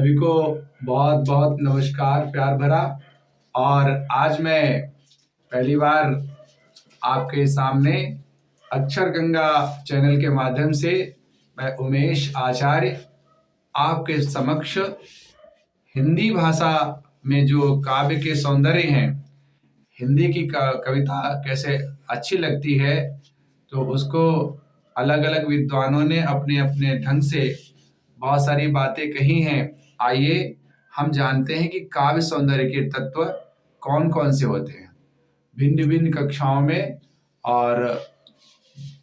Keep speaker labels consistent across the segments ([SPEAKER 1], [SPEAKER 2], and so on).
[SPEAKER 1] सभी को बहुत बहुत नमस्कार प्यार भरा। और आज मैं पहली बार आपके सामने अक्षर गंगा चैनल के माध्यम से मैं उमेश आचार्य आपके समक्ष हिंदी भाषा में जो काव्य के सौंदर्य हैं, हिंदी की कविता कैसे अच्छी लगती है, तो उसको अलग अलग विद्वानों ने अपने अपने ढंग से बहुत सारी बातें कही हैं। आइए हम जानते हैं कि काव्य सौंदर्य के तत्व कौन कौन से होते हैं भिन्न भिन्न कक्षाओं में, और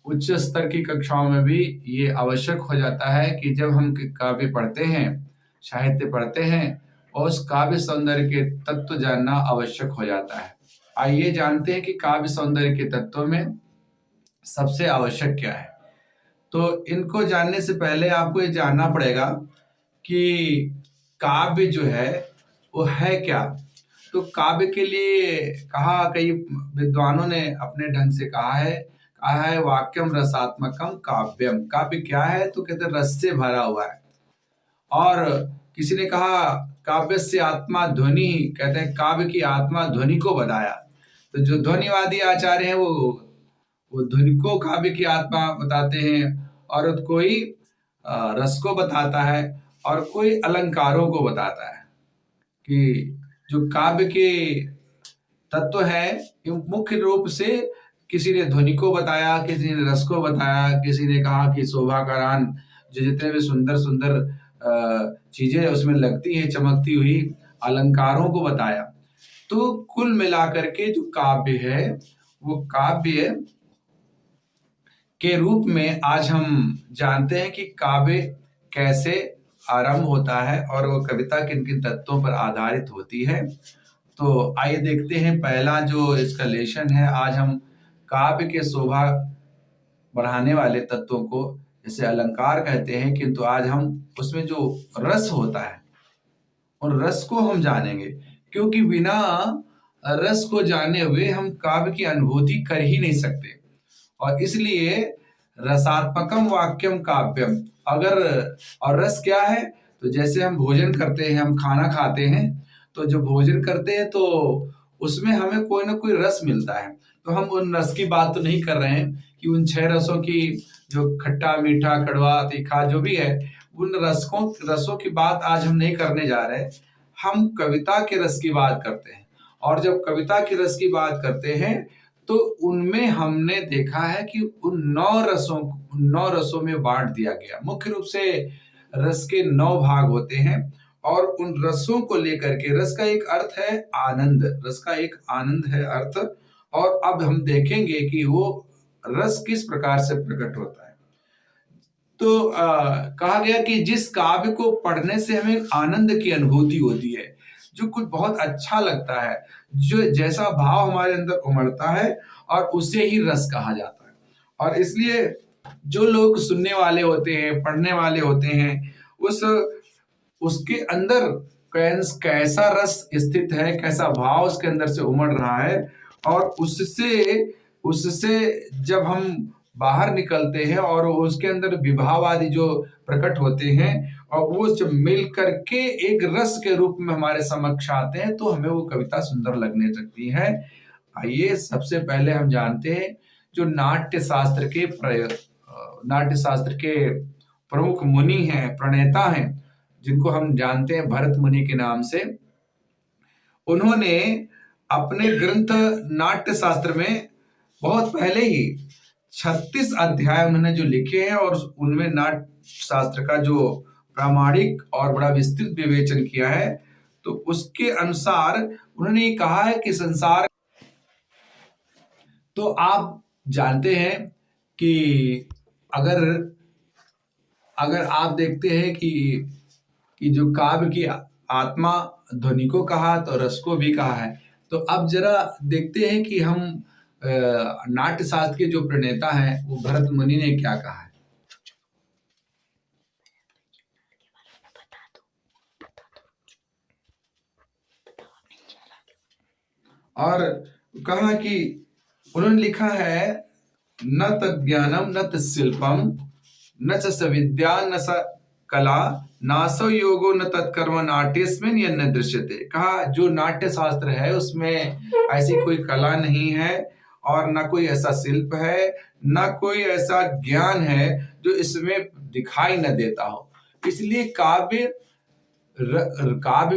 [SPEAKER 1] उच्च स्तर की कक्षाओं में भी ये आवश्यक हो जाता है कि जब हम काव्य पढ़ते हैं, साहित्य पढ़ते हैं, और उस काव्य सौंदर्य के तत्व जानना आवश्यक हो जाता है। आइए जानते हैं कि काव्य सौंदर्य के तत्वों में सबसे आवश्यक क्या है। तो इनको जानने से पहले आपको ये जानना पड़ेगा कि काव्य जो है वो है क्या। तो काव्य के लिए कई विद्वानों ने अपने ढंग से कहा है वाक्यम रसात्मकम काव्यम। काव्य क्या है, तो कहते हैं रस से भरा हुआ है। और किसी ने कहा काव्य से आत्मा ध्वनि, कहते हैं काव्य की आत्मा ध्वनि को बताया। तो जो ध्वनिवादी आचार्य हैं वो ध्वनि को काव्य की आत्मा बताते हैं, और कोई रस को बताता है और कोई अलंकारों को बताता है। कि जो काव्य के तत्व है मुख्य रूप से किसी ने ध्वनि को बताया, किसी ने रस को बताया, किसी ने कहा कि शोभाकारान जो जितने भी सुंदर सुंदर चीजें उसमें लगती है चमकती हुई, अलंकारों को बताया। तो कुल मिलाकर के जो काव्य है वो काव्य के रूप में आज हम जानते हैं कि काव्य कैसे आरंभ होता है और वो कविता किन किन तत्वों पर आधारित होती है। तो आइए देखते हैं पहला जो इसका लेशन है। आज हम काव्य के शोभा बढ़ाने वाले तत्वों को जैसे अलंकार कहते हैं, किंतु आज हम उसमें जो रस होता है उन रस को हम जानेंगे, क्योंकि बिना रस को जाने हुए हम काव्य की अनुभूति कर ही नहीं सकते। और इसलिए रसात्मकम वाक्यम काव्यम। और रस क्या है, तो जैसे हम भोजन करते हैं, हम खाना खाते हैं, तो जो भोजन करते हैं तो उसमें हमें कोई ना कोई रस मिलता है। तो हम उन रस की बात तो नहीं कर रहे हैं कि उन 6 रसों की, जो खट्टा मीठा कड़वा तीखा जो भी है, उन रसों की बात आज हम नहीं करने जा रहे। हम कविता के रस की बात करते हैं। और जब कविता के रस की बात करते हैं तो उनमें हमने देखा है कि उन 9 रसों में बांट दिया गया। मुख्य रूप से रस के 9 भाग होते हैं, और उन रसों को लेकर के रस का एक अर्थ है आनंद, रस का एक आनंद है अर्थ। और अब हम देखेंगे कि वो रस किस प्रकार से प्रकट होता है। तो कहा गया कि जिस काव्य को पढ़ने से हमें आनंद की अनुभूति होती है, जो कुछ बहुत अच्छा लगता है, जो जैसा भाव हमारे अंदर उमड़ता है, और उसे ही रस कहा जाता है। और इसलिए जो लोग सुनने वाले होते हैं, पढ़ने वाले होते हैं, उसके अंदर कैसा रस स्थित है, कैसा भाव उसके अंदर से उमड़ रहा है, और उससे जब हम बाहर निकलते हैं और उसके अंदर विभाव आदि जो प्रकट होते हैं, और वो जब मिल करके एक रस के रूप में हमारे समक्ष आते हैं, तो हमें वो कविता सुंदर लगने लगती है। आइए सबसे पहले हम जानते हैं जो नाट्य शास्त्र के प्रमुख मुनि हैं, प्रणेता हैं, जिनको हम जानते हैं भरत मुनि के नाम से। उन्होंने अपने ग्रंथ नाट्य शास्त्र में बहुत पहले ही 36 अध्याय उन्होंने जो लिखे हैं, और उनमें नाट्य शास्त्र का जो प्रामाणिक और बड़ा विस्तृत विवेचन किया है। तो उसके अनुसार उन्होंने ये कहा है कि संसार, तो आप जानते हैं कि अगर आप देखते हैं कि जो काव्य की आत्मा ध्वनि को कहा तो रस को भी कहा है। तो अब जरा देखते हैं कि हम नाट्य शास्त्र के जो प्रणेता हैं वो भरत मुनि ने क्या कहा है। और कहा कि उन्होंने लिखा है न तज्ज्ञानम न तत्शिल्पम न च सविद्या न स कला नासो योगो न तत्कर्म नाट्यस्मिन् यन्न दृश्यते। कहा जो नाट्य शास्त्र है उसमें ऐसी कोई कला नहीं है और न कोई ऐसा शिल्प है, न कोई ऐसा ज्ञान है जो इसमें दिखाई न देता हो। इसलिए काव्य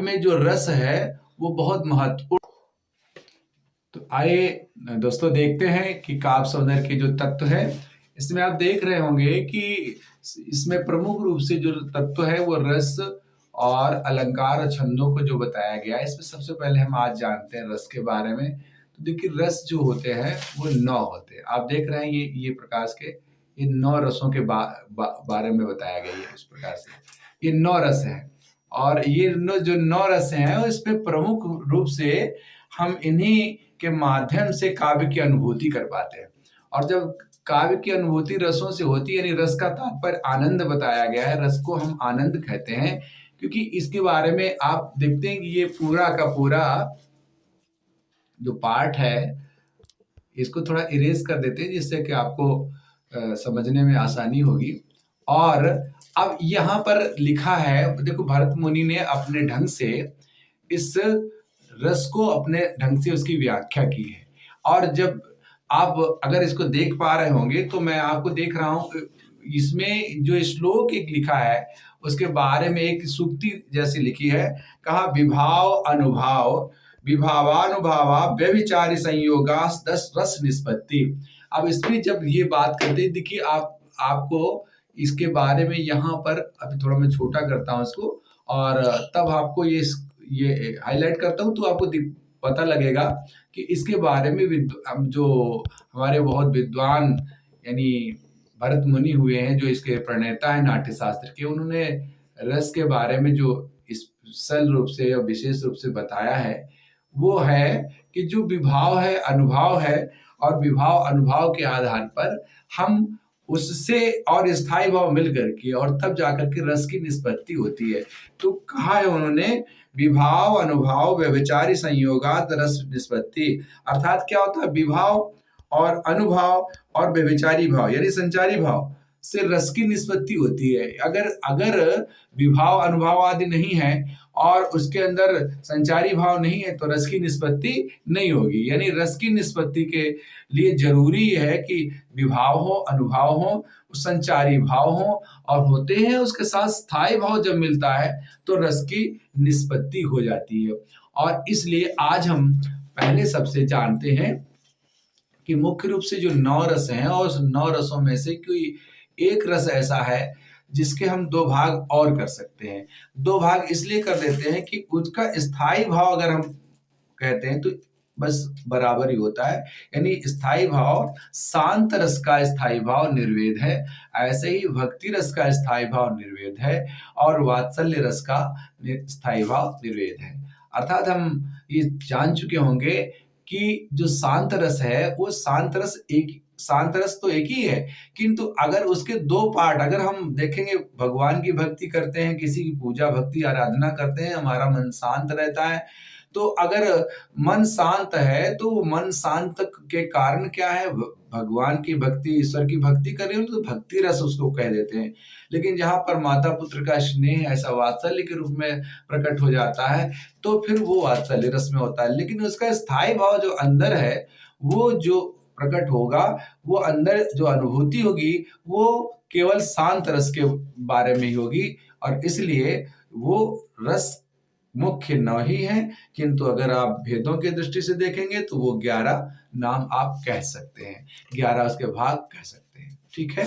[SPEAKER 1] में जो रस है वो बहुत महत्वपूर्ण। तो आइए दोस्तों देखते हैं कि काव्य सौंदर्य के जो तत्व है, इसमें आप देख रहे होंगे कि इसमें प्रमुख रूप से जो तत्व है वो रस और अलंकार और छंदों को जो बताया गया है। इसमें सबसे पहले हम आज जानते हैं रस के बारे में। तो देखिए रस जो होते हैं वो 9 होते हैं। आप देख रहे हैं ये प्रकाश के ये 9 रसों के बारे में बताया गया है। इस प्रकार से ये 9 रस हैं और ये जो 9 रस हैं इसमें प्रमुख रूप से हम इन्हीं के माध्यम से काव्य की अनुभूति कर पाते हैं। और जब काव्य की अनुभूति रसों से होती है, यानी रस का तात्पर्य आनंद बताया गया है। रस को हम आनंद कहते हैं क्योंकि इसके बारे में आप देखते हैं कि ये पूरा का पूरा जो पार्ट है इसको थोड़ा इरेज कर देते हैं जिससे कि आपको समझने में आसानी होगी। और अब यहाँ पर लिखा है, देखो भरत मुनि ने अपने ढंग से इस रस को अपने ढंग से उसकी व्याख्या की है। और जब आप अगर इसको देख पा रहे होंगे तो मैं आपको देख रहा हूं इसमें जो श्लोक एक लिखा है उसके बारे में एक सूक्ति जैसी लिखी है। कहा विभाव अनुभाव विभावानुभावा व्यभिचारी संयोगा 10 रस निष्पत्ति। अब इसमें जब ये बात करते हैं, देखिए आपको इसके बारे में यहाँ पर अभी थोड़ा मैं छोटा करता हूँ इसको और तब आपको ये हाईलाइट करता हूँ तो आपको पता लगेगा कि इसके बारे में जो हमारे बहुत विद्वान यानी भरत मुनि हुए हैं, जो इसके प्रणेता है नाट्य शास्त्र के, उन्होंने रस के बारे में जो इस सरल रूप से और विशेष रूप से बताया है वो है कि जो विभाव है अनुभाव है और विभाव अनुभाव के आधार पर हम उससे और स्थायी भाव मिल करके और तब जाकर के रस की निष्पत्ति होती है। तो कहा है उन्होंने विभाव अनुभाव व्यभिचारी संयोगात रस निष्पत्ति। अर्थात क्या होता है विभाव और अनुभाव और व्यभिचारी भाव यानी संचारी भाव से रस की निष्पत्ति होती है। अगर विभाव अनुभाव आदि नहीं है और उसके अंदर संचारी भाव नहीं है तो रस की निष्पत्ति नहीं होगी। यानी रस की निष्पत्ति के लिए जरूरी है कि विभाव हो अनुभाव हो संचारी भाव हो और होते हैं उसके साथ स्थायी भाव जब मिलता है तो रस की निष्पत्ति हो जाती है। और इसलिए आज हम पहले सबसे जानते हैं कि मुख्य रूप से जो 9 रस हैं और उस 9 रसों में से कोई एक रस ऐसा है जिसके हम 2 भाग और कर सकते हैं। 2 भाग इसलिए कर देते हैं कि उसका स्थायी भाव अगर हम कहते हैं तो बस बराबर ही होता है। यानी स्थायी भाव शांत रस का स्थायी भाव निर्वेद है, ऐसे ही भक्ति रस का स्थायी भाव निर्वेद है और वात्सल्य रस का स्थायी भाव निर्वेद है। अर्थात हम ये जान चुके होंगे कि जो शांत रस है वो शांत रस तो एक ही है, किंतु अगर उसके 2 पार्ट अगर हम देखेंगे, भगवान की भक्ति करते हैं, किसी की पूजा भक्ति आराधना करते हैं, हमारा मन शांत रहता है। तो अगर मन शांत है तो मन शांत के कारण क्या है, भगवान की भक्ति ईश्वर की भक्ति कर रहे हो तो भक्ति रस उसको कह देते हैं। लेकिन जहां पर माता पुत्र का स्नेह ऐसा वात्सल्य के रूप में प्रकट हो जाता है तो फिर वो वात्सल्य रस में होता है। लेकिन उसका स्थायी भाव जो अंदर है वो जो प्रकट होगा, वो अंदर जो अनुभूति होगी वो केवल शांत रस के बारे में ही होगी। और इसलिए वो रस मुख्य 9 ही है, किंतु अगर आप भेदों की दृष्टि से देखेंगे तो वो 11 नाम आप कह सकते हैं, 11 उसके भाग कह सकते हैं। ठीक है।